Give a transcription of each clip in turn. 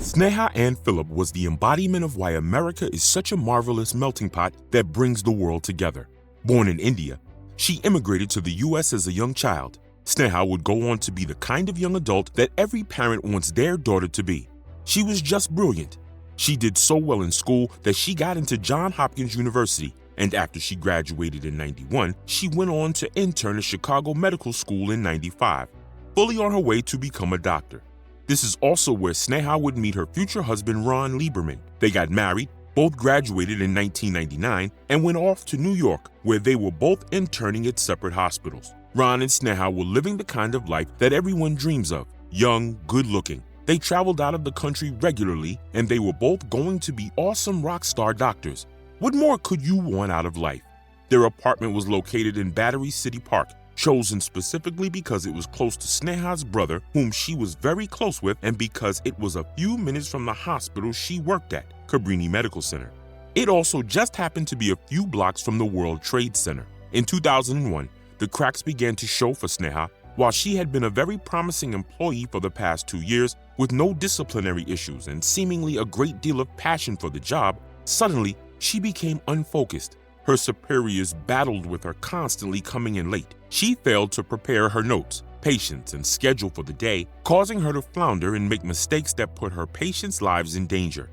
Sneha Anne Philip was the embodiment of why America is such a marvelous melting pot that brings the world together. Born in India, she immigrated to the U.S. as a young child. Sneha would go on to be the kind of young adult that every parent wants their daughter to be. She was just brilliant. She did so well in school that she got into Johns Hopkins University, and after she graduated in '91, she went on to intern at Chicago Medical School in '95, fully on her way to become a doctor. This is also where Sneha would meet her future husband Ron Lieberman. They got married, both graduated in 1999, and went off to New York, where they were both interning at separate hospitals. Ron and Sneha were living the kind of life that everyone dreams of, young, good-looking. They traveled out of the country regularly, and they were both going to be awesome rock star doctors. What more could you want out of life? Their apartment was located in Battery City Park, chosen specifically because it was close to Sneha's brother, whom she was very close with, and because it was a few minutes from the hospital she worked at, Cabrini Medical Center. It also just happened to be a few blocks from the World Trade Center. In 2001, the cracks began to show for Sneha. While she had been a very promising employee for the past 2 years, with no disciplinary issues and seemingly a great deal of passion for the job, suddenly she became unfocused. Her superiors battled with her, constantly coming in late. She failed to prepare her notes, patients, and schedule for the day, causing her to flounder and make mistakes that put her patients' lives in danger.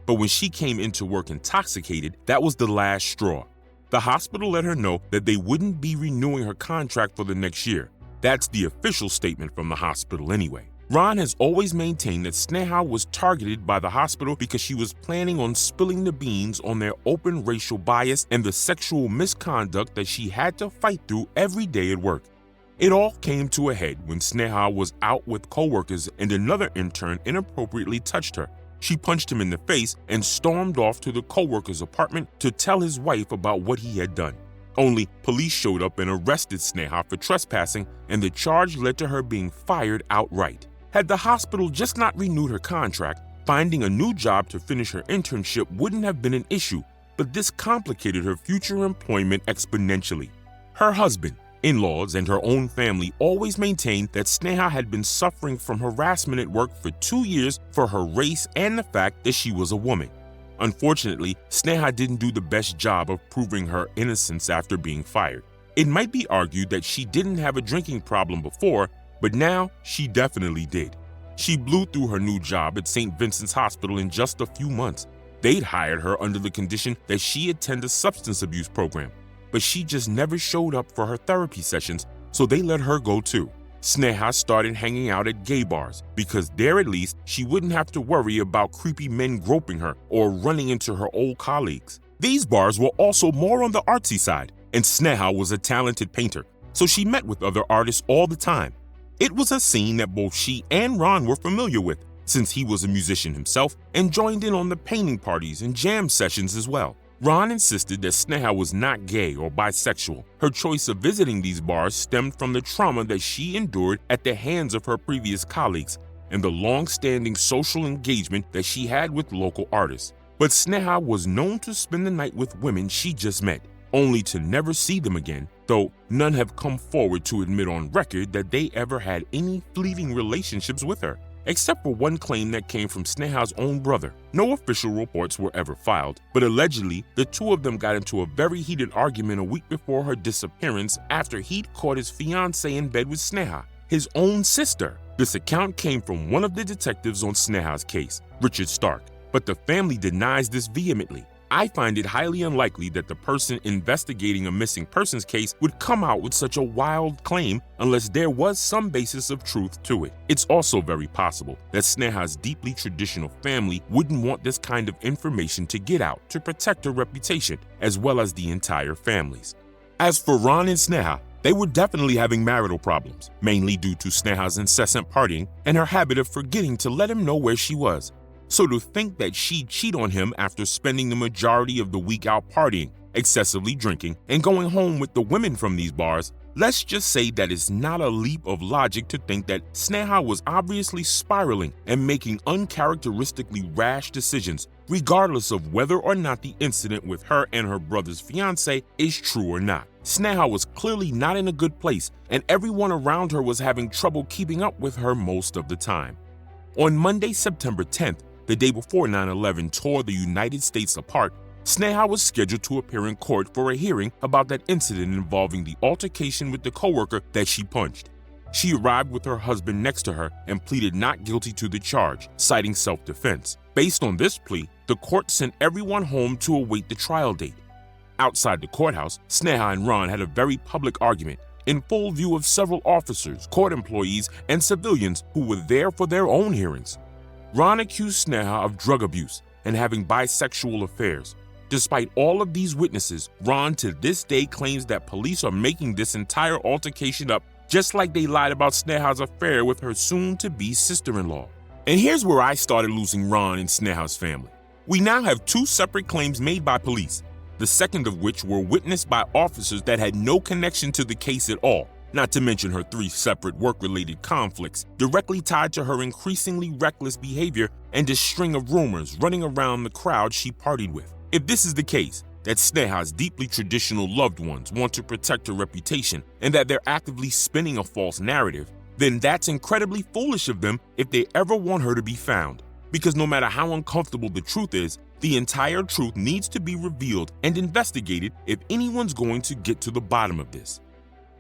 But when she came into work intoxicated, that was the last straw. The hospital let her know that they wouldn't be renewing her contract for the next year. That's the official statement from the hospital anyway. Ron has always maintained that Sneha was targeted by the hospital because she was planning on spilling the beans on their open racial bias and the sexual misconduct that she had to fight through every day at work. It all came to a head when Sneha was out with coworkers and another intern inappropriately touched her. She punched him in the face and stormed off to the coworker's apartment to tell his wife about what he had done. Only police showed up and arrested Sneha for trespassing, and the charge led to her being fired outright. Had the hospital just not renewed her contract, finding a new job to finish her internship wouldn't have been an issue, but this complicated her future employment exponentially. Her husband, in-laws, and her own family always maintained that Sneha had been suffering from harassment at work for 2 years for her race and the fact that she was a woman. Unfortunately, Sneha didn't do the best job of proving her innocence after being fired. It might be argued that she didn't have a drinking problem before, but now she definitely did. She blew through her new job at St. Vincent's Hospital in just a few months. They'd hired her under the condition that she attend a substance abuse program, but she just never showed up for her therapy sessions, so they let her go too. Sneha started hanging out at gay bars because there at least she wouldn't have to worry about creepy men groping her or running into her old colleagues. These bars were also more on the artsy side, and Sneha was a talented painter, so she met with other artists all the time. It was a scene that both she and Ron were familiar with, since he was a musician himself and joined in on the painting parties and jam sessions as well. Ron insisted that Sneha was not gay or bisexual. Her choice of visiting these bars stemmed from the trauma that she endured at the hands of her previous colleagues and the long-standing social engagement that she had with local artists. But Sneha was known to spend the night with women she just met, only to never see them again, though none have come forward to admit on record that they ever had any fleeting relationships with her, except for one claim that came from Sneha's own brother. No official reports were ever filed, but allegedly the two of them got into a very heated argument a week before her disappearance after he'd caught his fiancée in bed with Sneha, his own sister. This account came from one of the detectives on Sneha's case, Richard Stark, but the family denies this vehemently. I find it highly unlikely that the person investigating a missing persons case would come out with such a wild claim unless there was some basis of truth to it. It's also very possible that Sneha's deeply traditional family wouldn't want this kind of information to get out to protect her reputation, as well as the entire families. As for Ron and Sneha, they were definitely having marital problems, mainly due to Sneha's incessant partying and her habit of forgetting to let him know where she was. So to think that she'd cheat on him after spending the majority of the week out partying, excessively drinking, and going home with the women from these bars, let's just say that it's not a leap of logic to think that Sneha was obviously spiraling and making uncharacteristically rash decisions, regardless of whether or not the incident with her and her brother's fiancé is true or not. Sneha was clearly not in a good place, and everyone around her was having trouble keeping up with her most of the time. On Monday, September 10th, the day before 9/11 tore the United States apart, Sneha was scheduled to appear in court for a hearing about that incident involving the altercation with the coworker that she punched. She arrived with her husband next to her and pleaded not guilty to the charge, citing self-defense. Based on this plea, the court sent everyone home to await the trial date. Outside the courthouse, Sneha and Ron had a very public argument in full view of several officers, court employees, and civilians who were there for their own hearings. Ron accused Sneha of drug abuse and having bisexual affairs. Despite all of these witnesses, Ron to this day claims that police are making this entire altercation up, just like they lied about Sneha's affair with her soon-to-be sister-in-law. And here's where I started losing Ron and Sneha's family. We now have two separate claims made by police, the second of which were witnessed by officers that had no connection to the case at all, not to mention her three separate work-related conflicts directly tied to her increasingly reckless behavior and a string of rumors running around the crowd she partied with. If this is the case, that Sneha's deeply traditional loved ones want to protect her reputation and that they're actively spinning a false narrative, then that's incredibly foolish of them if they ever want her to be found. Because no matter how uncomfortable the truth is, the entire truth needs to be revealed and investigated if anyone's going to get to the bottom of this.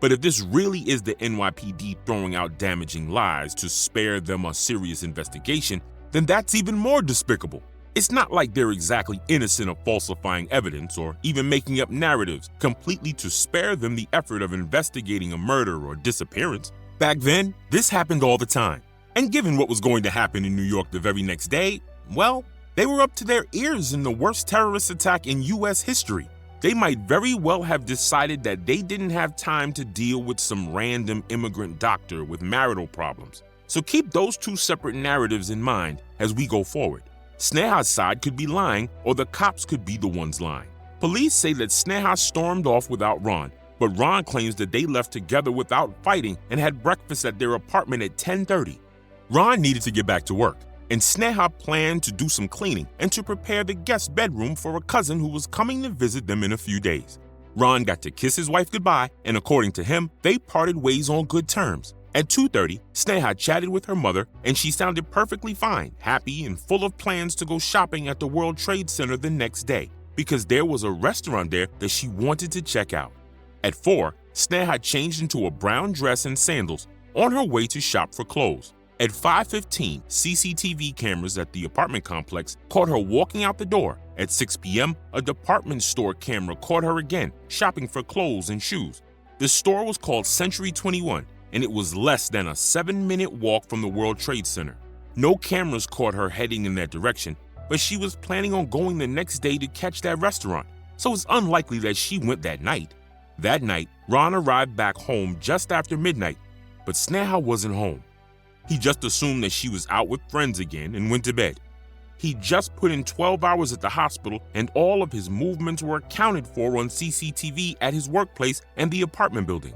But if this really is the NYPD throwing out damaging lies to spare them a serious investigation, then that's even more despicable. It's not like they're exactly innocent of falsifying evidence or even making up narratives completely to spare them the effort of investigating a murder or disappearance. Back then, this happened all the time. And given what was going to happen in New York the very next day, well, they were up to their ears in the worst terrorist attack in U.S. history. They might very well have decided that they didn't have time to deal with some random immigrant doctor with marital problems. So keep those two separate narratives in mind as we go forward. Sneha's side could be lying, or the cops could be the ones lying. Police say that Sneha stormed off without Ron, but Ron claims that they left together without fighting and had breakfast at their apartment at 10:30. Ron needed to get back to work, and Sneha planned to do some cleaning and to prepare the guest bedroom for a cousin who was coming to visit them in a few days. Ron got to kiss his wife goodbye, and according to him, they parted ways on good terms. At 2:30, Sneha chatted with her mother, and she sounded perfectly fine, happy, and full of plans to go shopping at the World Trade Center the next day because there was a restaurant there that she wanted to check out. At 4, Sneha changed into a brown dress and sandals on her way to shop for clothes. At 5:15, CCTV cameras at the apartment complex caught her walking out the door. At 6 p.m., a department store camera caught her again, shopping for clothes and shoes. The store was called Century 21, and it was less than a 7-minute walk from the World Trade Center. No cameras caught her heading in that direction, but she was planning on going the next day to catch that restaurant, so it's unlikely that she went that night. That night, Ron arrived back home just after midnight, but Sneha wasn't home. He just assumed that she was out with friends again and went to bed. He just put in 12 hours at the hospital, and all of his movements were accounted for on CCTV at his workplace and the apartment building.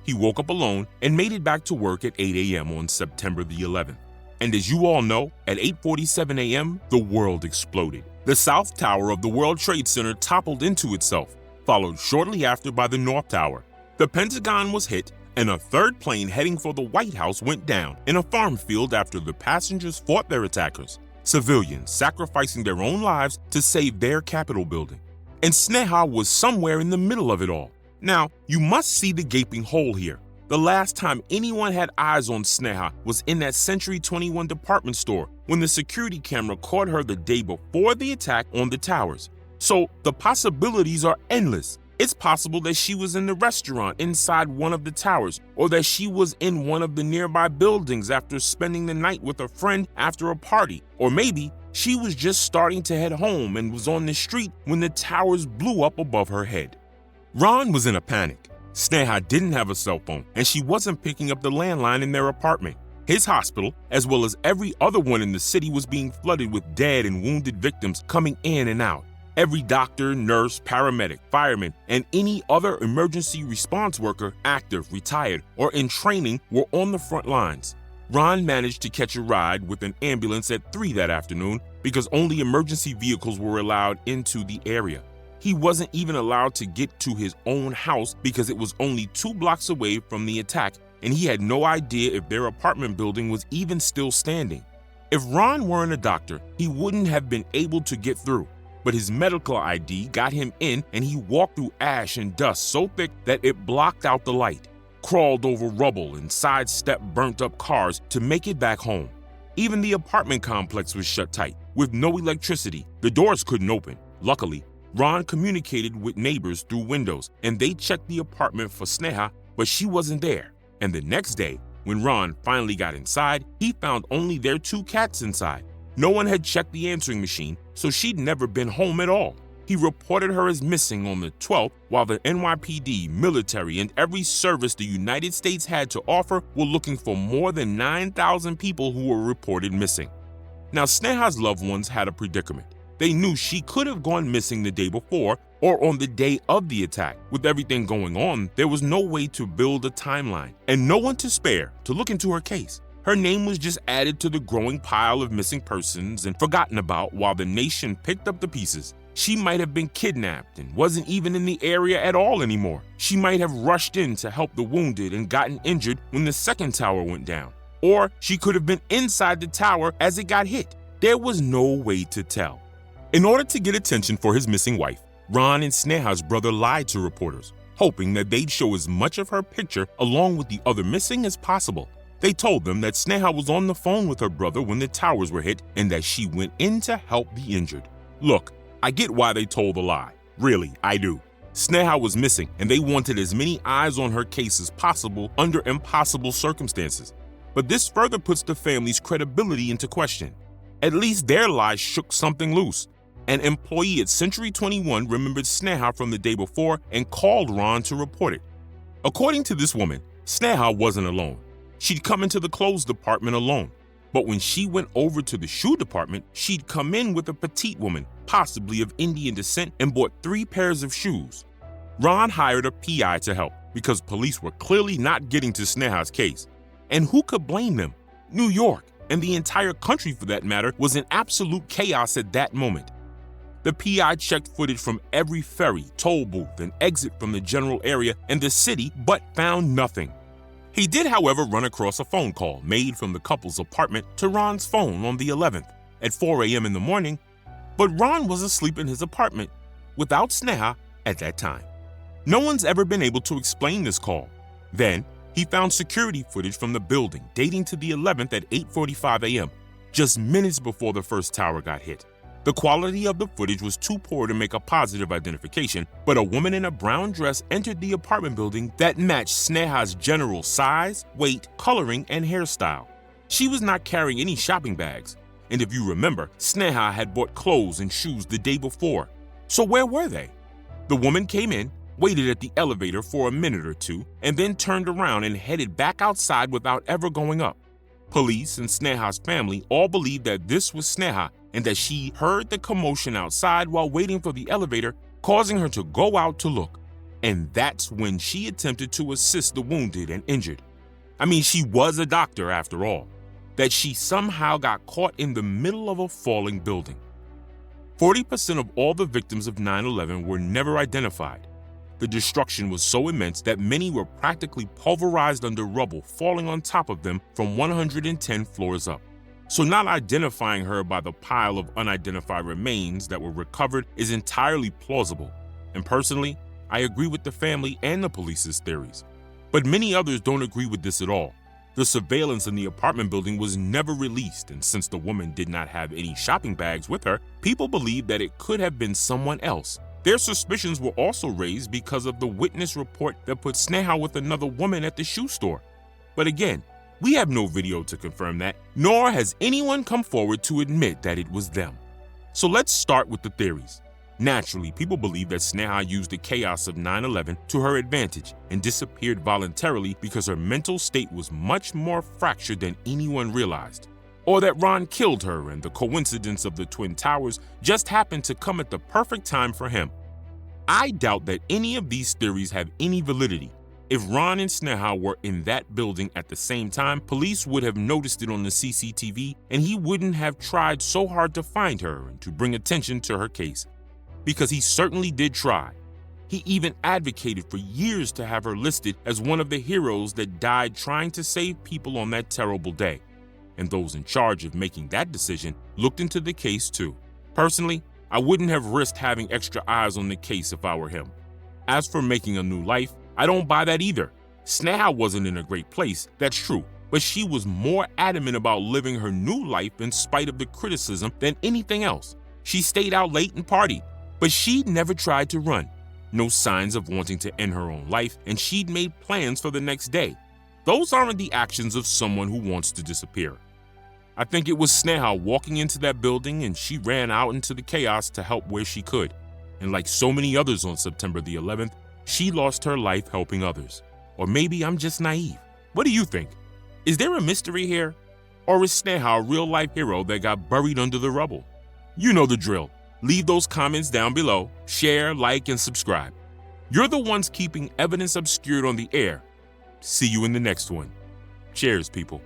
He woke up alone and made it back to work at 8 a.m. on September the 11th. And as you all know, at 8:47 a.m., the world exploded. The South Tower of the World Trade Center toppled into itself, followed shortly after by the North Tower. The Pentagon was hit, and a third plane heading for the White House went down in a farm field after the passengers fought their attackers, civilians sacrificing their own lives to save their Capitol building. And Sneha was somewhere in the middle of it all. Now, you must see the gaping hole here. The last time anyone had eyes on Sneha was in that Century 21 department store when the security camera caught her the day before the attack on the towers. So the possibilities are endless. It's possible that she was in the restaurant inside one of the towers, or that she was in one of the nearby buildings after spending the night with a friend after a party, or maybe she was just starting to head home and was on the street when the towers blew up above her head. Ron was in a panic. Sneha didn't have a cell phone, and she wasn't picking up the landline in their apartment. His hospital, as well as every other one in the city, was being flooded with dead and wounded victims coming in and out. Every doctor, nurse, paramedic, fireman, and any other emergency response worker, active, retired, or in training, were on the front lines. Ron managed to catch a ride with an ambulance at 3 that afternoon because only emergency vehicles were allowed into the area. He wasn't even allowed to get to his own house because it was only 2 blocks away from the attack, and he had no idea if their apartment building was even still standing. If Ron weren't a doctor, he wouldn't have been able to get through. But his medical ID got him in, and he walked through ash and dust so thick that it blocked out the light, crawled over rubble and sidestepped burnt-up cars to make it back home. Even the apartment complex was shut tight, with no electricity. The doors couldn't open. Luckily, Ron communicated with neighbors through windows, and they checked the apartment for Sneha, but she wasn't there. And the next day, when Ron finally got inside, he found only their 2 cats inside. No one had checked the answering machine, so she'd never been home at all. He reported her as missing on the 12th, while the NYPD, military, and every service the United States had to offer were looking for more than 9,000 people who were reported missing. Now, Sneha's loved ones had a predicament. They knew she could have gone missing the day before or on the day of the attack. With everything going on, there was no way to build a timeline and no one to spare to look into her case. Her name was just added to the growing pile of missing persons and forgotten about while the nation picked up the pieces. She might have been kidnapped and wasn't even in the area at all anymore. She might have rushed in to help the wounded and gotten injured when the second tower went down. Or she could have been inside the tower as it got hit. There was no way to tell. In order to get attention for his missing wife, Ron and Sneha's brother lied to reporters, hoping that they'd show as much of her picture along with the other missing as possible. They told them that Sneha was on the phone with her brother when the towers were hit and that she went in to help the injured. Look, I get why they told the lie. Really, I do. Sneha was missing and they wanted as many eyes on her case as possible under impossible circumstances. But this further puts the family's credibility into question. At least their lies shook something loose. An employee at Century 21 remembered Sneha from the day before and called Ron to report it. According to this woman, Sneha wasn't alone. She'd come into the clothes department alone. But when she went over to the shoe department, she'd come in with a petite woman, possibly of Indian descent, and bought 3 pairs of shoes. Ron hired a PI to help because police were clearly not getting to Sneha's case. And who could blame them? New York, and the entire country for that matter, was in absolute chaos at that moment. The PI checked footage from every ferry, toll booth, and exit from the general area and the city, but found nothing. He did, however, run across a phone call made from the couple's apartment to Ron's phone on the 11th at 4 a.m. in the morning, but Ron was asleep in his apartment without Sneha at that time. No one's ever been able to explain this call. Then, he found security footage from the building dating to the 11th at 8:45 a.m., just minutes before the first tower got hit. The quality of the footage was too poor to make a positive identification, but a woman in a brown dress entered the apartment building that matched Sneha's general size, weight, coloring, and hairstyle. She was not carrying any shopping bags, and if you remember, Sneha had bought clothes and shoes the day before. So where were they? The woman came in, waited at the elevator for a minute or two, and then turned around and headed back outside without ever going up. Police and Sneha's family all believed that this was Sneha and that she heard the commotion outside while waiting for the elevator, causing her to go out to look. And that's when she attempted to assist the wounded and injured. I mean, she was a doctor after all. That she somehow got caught in the middle of a falling building. 40% of all the victims of 9/11 were never identified. The destruction was so immense that many were practically pulverized under rubble falling on top of them from 110 floors up. So not identifying her by the pile of unidentified remains that were recovered is entirely plausible. And personally, I agree with the family and the police's theories. But many others don't agree with this at all. The surveillance in the apartment building was never released, and since the woman did not have any shopping bags with her, people believe that it could have been someone else. Their suspicions were also raised because of the witness report that put Sneha with another woman at the shoe store. But again, we have no video to confirm that, nor has anyone come forward to admit that it was them. So let's start with the theories. Naturally, people believe that Sneha used the chaos of 9/11 to her advantage and disappeared voluntarily because her mental state was much more fractured than anyone realized. Or that Ron killed her and the coincidence of the Twin Towers just happened to come at the perfect time for him. I doubt that any of these theories have any validity. If Ron and Sneha were in that building at the same time, police would have noticed it on the CCTV and he wouldn't have tried so hard to find her and to bring attention to her case. Because he certainly did try. He even advocated for years to have her listed as one of the heroes that died trying to save people on that terrible day. and those in charge of making that decision looked into the case too. Personally, I wouldn't have risked having extra eyes on the case if I were him. As for making a new life, I don't buy that either. Sneha wasn't in a great place, that's true, but she was more adamant about living her new life in spite of the criticism than anything else. She stayed out late and partied, but she'd never tried to run. No signs of wanting to end her own life, and she'd made plans for the next day. Those aren't the actions of someone who wants to disappear. I think it was Sneha walking into that building, and she ran out into the chaos to help where she could. And like so many others on September the 11th, she lost her life helping others. Or maybe I'm just naive. What do you think? Is there a mystery here? Or is Sneha a real-life hero that got buried under the rubble? You know the drill. Leave those comments down below, share, like, and subscribe. You're the ones keeping evidence obscured on the air. See you in the next one. Cheers, people.